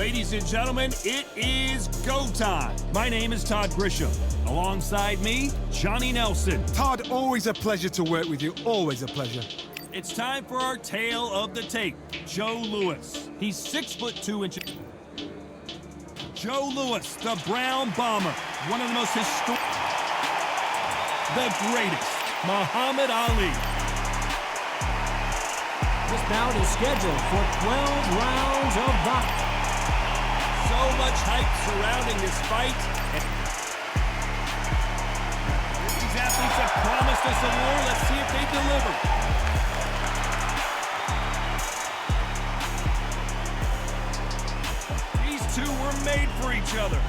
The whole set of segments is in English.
Ladies and gentlemen, it is go time. My name is Todd Grisham. Alongside me, Johnny Nelson. Todd, always a pleasure to work with you. Always a pleasure. It's time for our tale of the tape. Joe Louis. He's 6'2". Joe Louis, the Brown Bomber. One of the most historic. The greatest. Muhammad Ali. This bout is scheduled for 12 rounds of boxing. So much hype surrounding this fight. These athletes have promised us a war. Let's see if they deliver. These two were made for each other.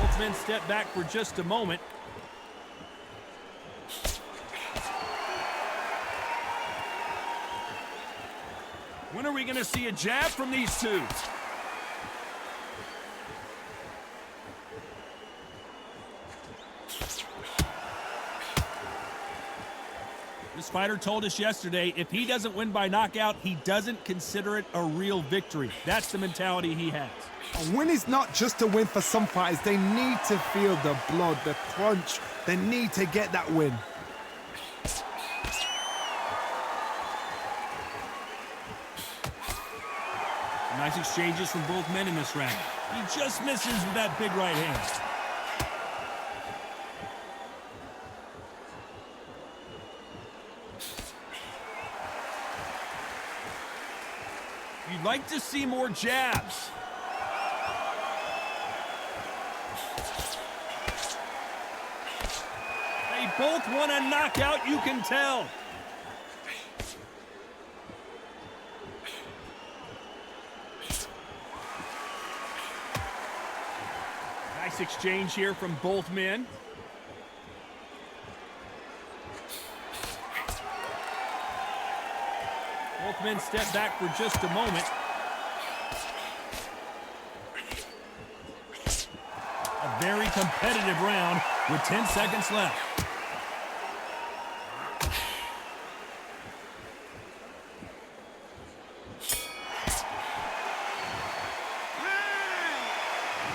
Both men step back for just a moment. When are we going to see a jab from these two? This fighter told us yesterday, if he doesn't win by knockout, he doesn't consider it a real victory. That's the mentality he has. A win is not just a win for some fighters. They need to feel the blood, the crunch. They need to get that win. Nice exchanges from both men in this round. He just misses with that big right hand. You'd like to see more jabs. They both want a knockout, you can tell. Nice exchange here from both men. Both men step back for just a moment. A very competitive round with 10 seconds left.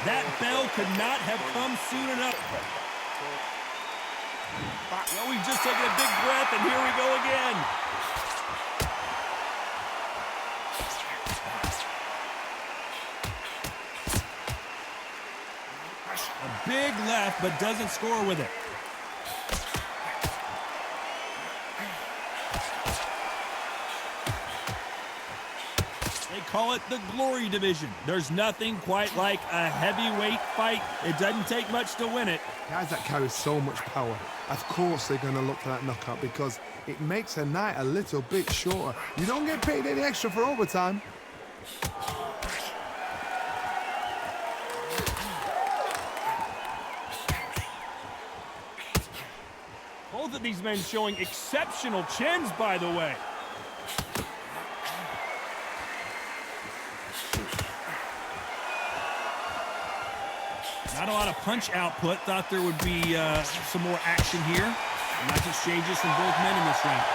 That bell could not have come soon enough. Well, we've just taken a big breath, and here we go again. A big left, but doesn't score with it. They call it the Glory Division. There's nothing quite like a heavyweight fight. It doesn't take much to win it. Guys that carry so much power, of course they're going to look for that knockout because it makes a night a little bit shorter. You don't get paid any extra for overtime. Both of these men showing exceptional chins, by the way. Not a lot of punch output. Thought there would be some more action here. Nice exchanges from both men in this round.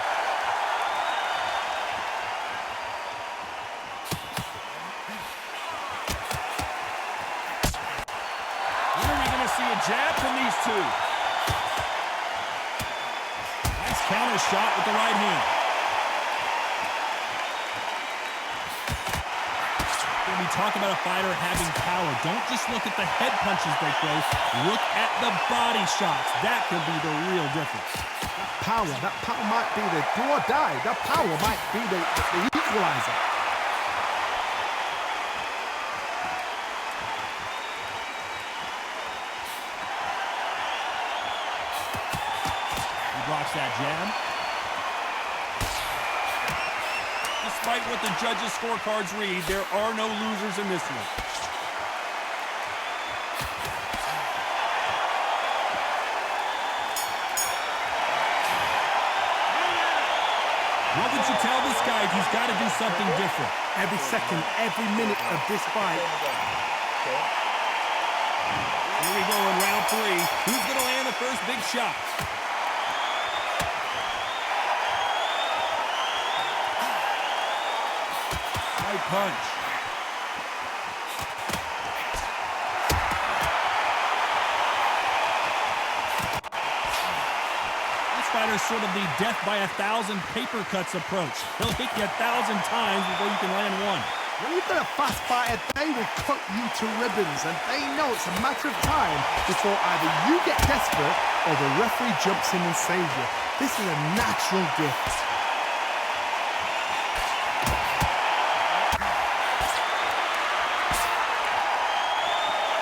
When are we going to see a jab from these two? Nice counter shot with the right hand. When we talk about a fighter having power, don't just look at the head punches they throw. Look at the body shots. That could be the real difference. That power might be the do or die. That power might be the equalizer. He blocks that jab. Despite what the judges' scorecards read, there are no losers in this one. What would you tell this guy if he's got to do something different? Every second, every minute of this fight. Here we go in round three. Who's going to land the first big shot? punch. This fighter's sort of the death by 1,000 paper cuts approach. He'll hit you 1,000 times before you can land one. When you've got a fast fighter, they will cut you to ribbons, and they know it's a matter of time before either you get desperate or the referee jumps in and saves you. This is a natural gift.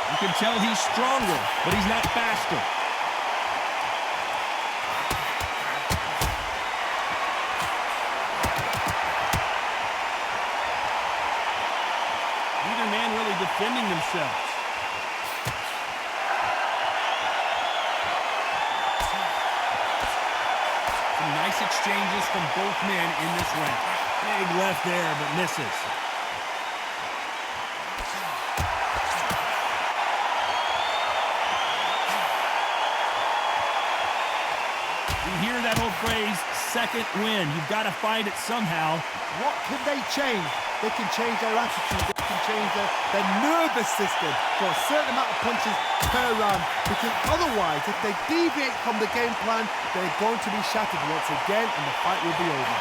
You can tell he's stronger, but he's not faster. Neither man really defending themselves. Some nice exchanges from both men in this round. Big left there, but misses. You hear that old phrase, second win. You've got to find it somehow. What can they change? They can change their attitude. They can change their nervous system for a certain amount of punches per round. Because otherwise, if they deviate from the game plan, they're going to be shattered once again, and the fight will be over.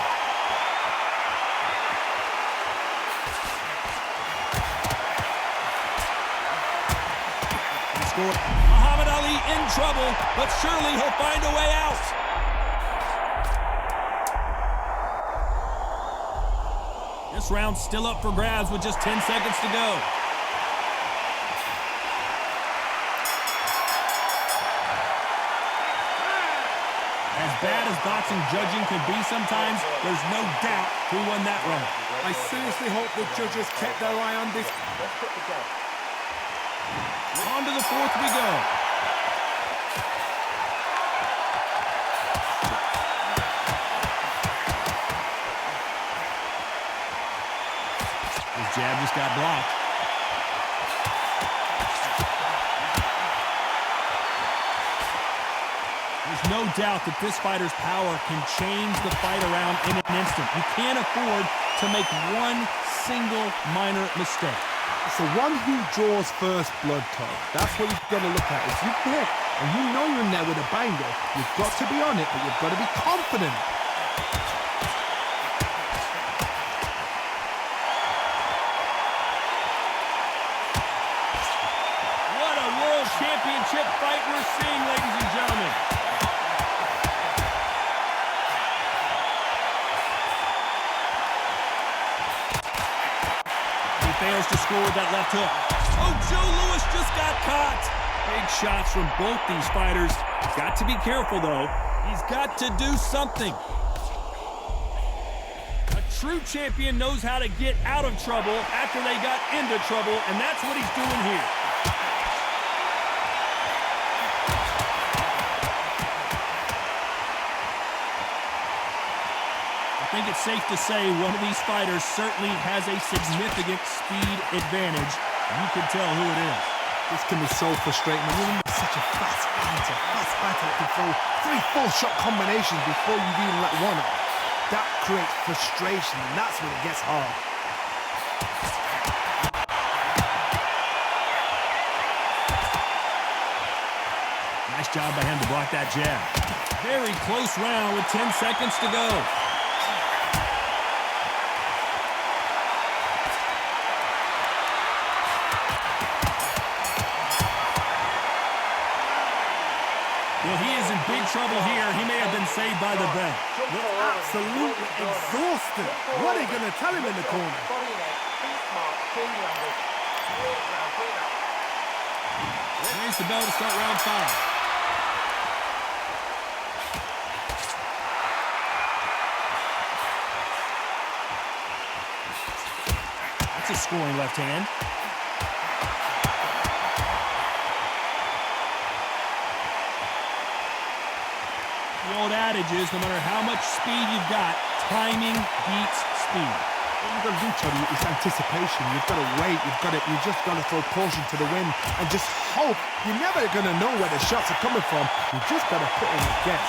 Muhammad Ali in trouble, but surely he'll find a way out. This round's still up for grabs with just 10 seconds to go. As bad as boxing judging can be sometimes, there's no doubt who won that round. I seriously hope the judges kept their eye on this. On to the fourth we go. His jab just got blocked. There's no doubt that this fighter's power can change the fight around in an instant. You can't afford to make one single minor mistake. It's the one who draws first blood, Todd. That's what you've got to look at. If you hit and you know you're in there with a banger, you've got to be on it, but you've got to be confident. What a world championship fight we're seeing, ladies and gentlemen. Fails to score with that left hook. Oh, Joe Louis just got caught. Big shots from both these fighters. Got to be careful, though. He's got to do something. A true champion knows how to get out of trouble after they got into trouble, and that's what he's doing here. I think it's safe to say one of these fighters certainly has a significant speed advantage. You can tell who it is. This can be so frustrating when you're in such a fast fighter that can throw 3-4 shot combinations before you even let one out. That creates frustration, and that's when it gets hard. Nice job by him to block that jab. Very close round with 10 seconds to go. Well, he is in big trouble here. He may have been saved by the bell. They're absolutely exhausted. What are you going to tell him in the corner? Raise the bell to start round 5. That's a scoring left hand. The old adage is, no matter how much speed you've got, timing beats speed. What you've got to do, Tony, is anticipation. You've got to wait. You just got to throw caution to the wind and just hope. You're never going to know where the shots are coming from. You just got to put in a guess.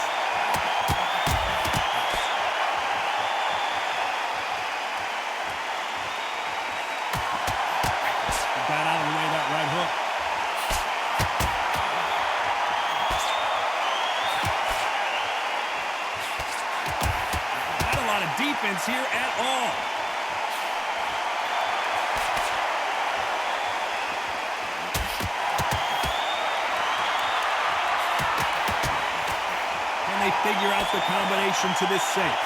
chances here at all. Can they figure out the combination to this safe?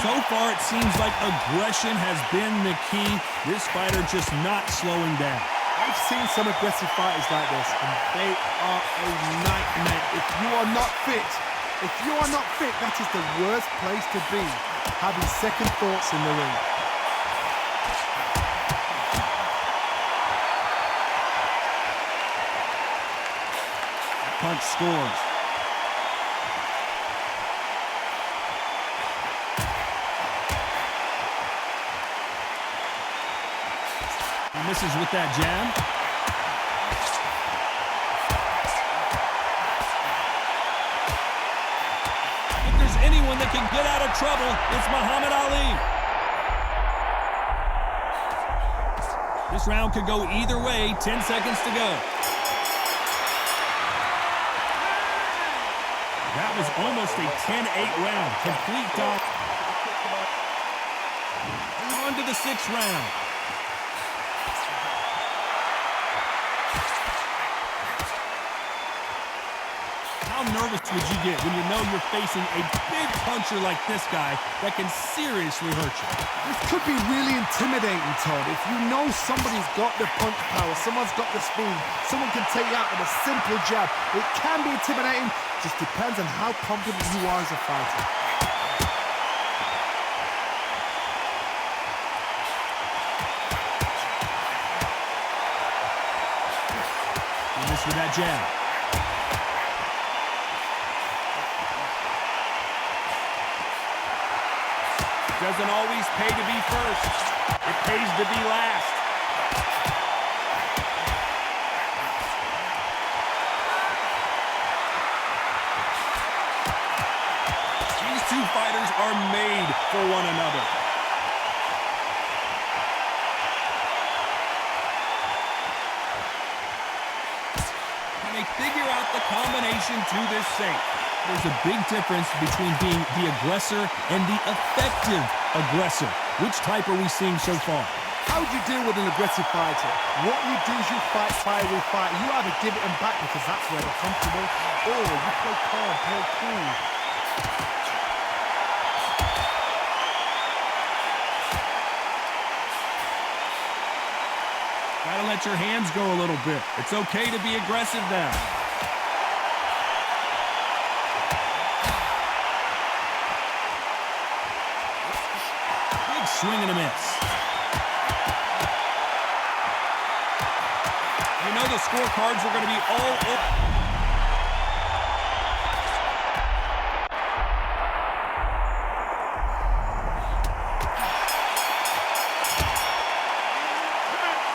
So far, it seems like aggression has been the key. This fighter just not slowing down. I've seen some aggressive fighters like this, and they are a nightmare. If you are not fit, that is the worst place to be, having second thoughts in the ring. Punch scores. He misses with that jab. If there's anyone that can get out of trouble, it's Muhammad Ali. This round could go either way. 10 seconds to go. That was almost a 10-8 round. Complete dog. On to the 6th round. How nervous would you get when you know you're facing a big puncher like this guy that can seriously hurt you? This could be really intimidating, Todd. If you know somebody's got the punch power, someone's got the speed, someone can take you out with a simple jab. It can be intimidating. Just depends on how confident you are as a fighter. You miss with that jab. Doesn't always pay to be first. It pays to be last. These two fighters are made for one another. Can they figure out the combination to this safe? There's a big difference between being the aggressor and the effective aggressor. Which type are we seeing so far? How do you deal with an aggressive fighter? What you do is you fight fire with fire. You either give it them back because that's where they're comfortable, or you play calm, play cool. Gotta let your hands go a little bit. It's okay to be aggressive now. Swing and a miss. You know the scorecards are going to be all over.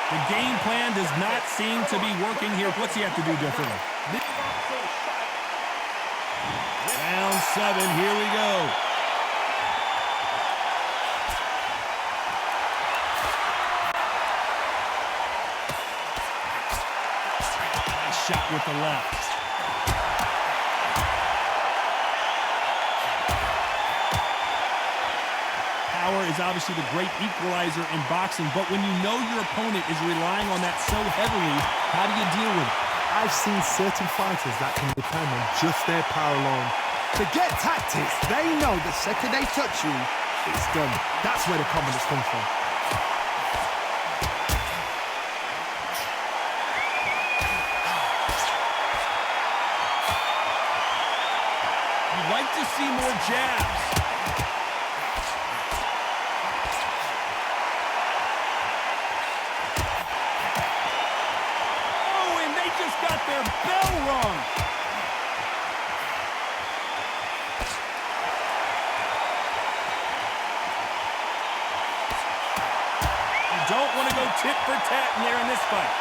The game plan does not seem to be working here. What's he have to do differently? Round 7, here we go. Shot with the left. Power is obviously the great equalizer in boxing, but when you know your opponent is relying on that so heavily, how do you deal with it? I've seen certain fighters that can depend on just their power alone. Forget tactics. They know the second they touch you, it's done. That's where the confidence comes from. Like to see more jabs. Oh, and they just got their bell rung. You don't want to go tit for tat in there in this fight.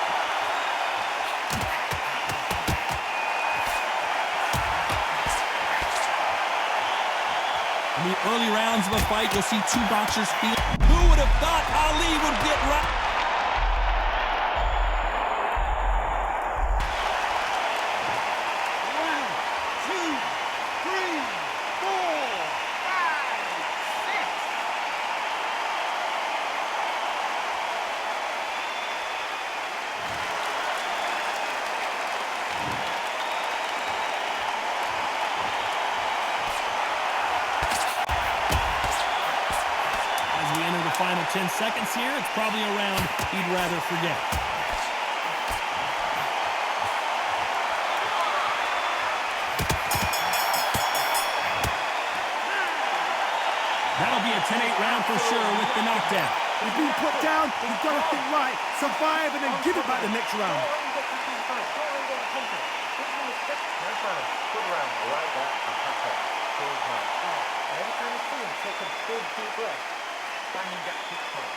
In the early rounds of a fight, you'll see two boxers feel. Who would have thought Ali would get right? One, two, three, four, five, six. 10 seconds here. It's probably a round he'd rather forget. That'll be a 10-8 round for sure with the knockdown. He's being put down, he's got to think right, survive, and then give it back the next round. Every time you see him, take a big deep breath, banging that kick point.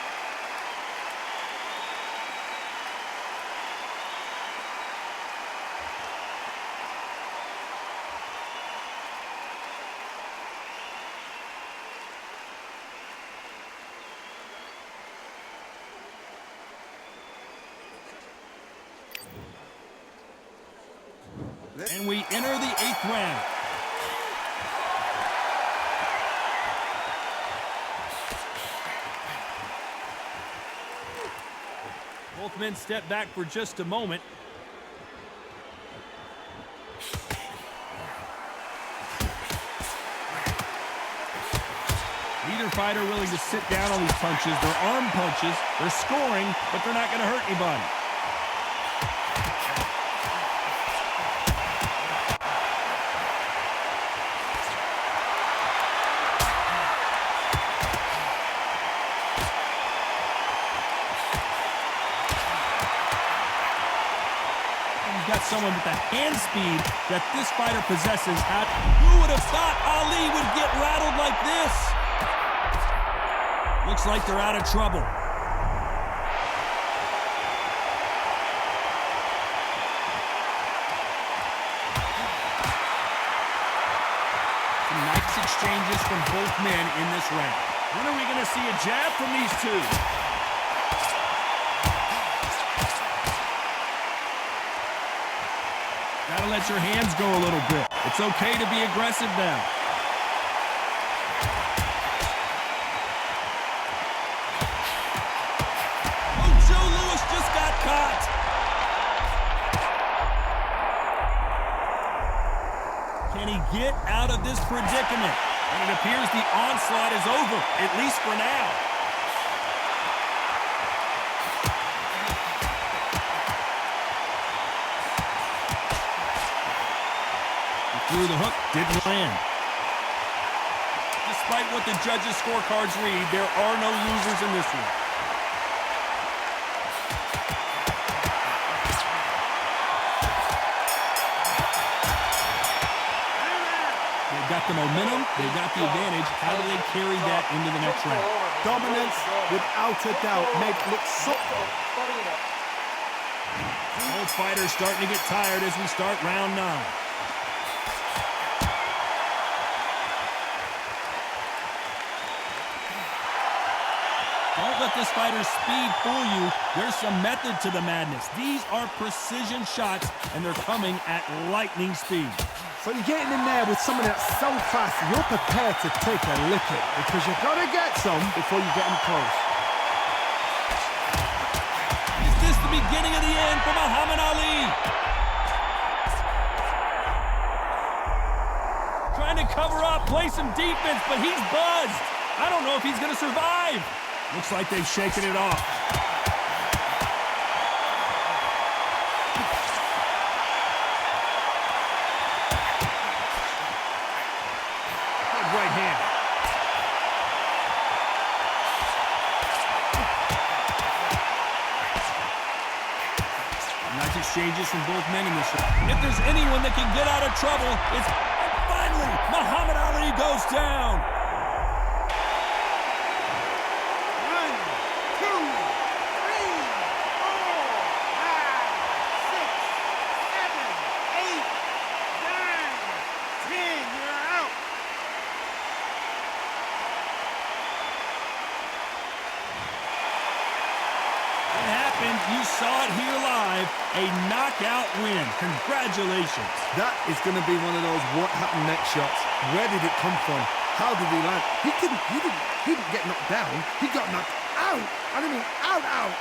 And we enter the 8th round. Both men step back for just a moment. Neither fighter willing to sit down on these punches. They're arm punches. They're scoring, but they're not going to hurt anybody. Got someone with the hand speed that this fighter possesses. Who would have thought Ali would get rattled like this? Looks like they're out of trouble. Some nice exchanges from both men in this round. When are we going to see a jab from these two? Gotta let your hands go a little bit. It's okay to be aggressive now. Oh, Joe Louis just got caught. Can he get out of this predicament? And it appears the onslaught is over, at least for now. Through the hook, didn't land. Despite what the judges' scorecards read, there are no losers in this one. They've got the momentum, they've got the advantage. How do they carry that into the next round? Dominance, without a doubt, made it look so... Both fighters starting to get tired as we start round 9. Don't let this fighter's speed fool you. There's some method to the madness. These are precision shots, and they're coming at lightning speed. So you're getting in there with someone that's so fast, you're prepared to take a licking because you've got to get some before you get them close. Is this the beginning of the end for Muhammad Ali? Trying to cover up, play some defense, but he's buzzed. I don't know if he's going to survive. Looks like they've shaken it off. Good right hand. Nice exchanges from both men in this round. If there's anyone that can get out of trouble, it's finally Muhammad Ali goes down. 1, 2, 3, 4, 5, 6, 7, 8, 9, 10. You're out. You saw it here live, a knockout win. Congratulations. That is going to be one of those what happened next shots. Where did it come from? How did he land? He didn't get knocked down. He got knocked out. I mean, out.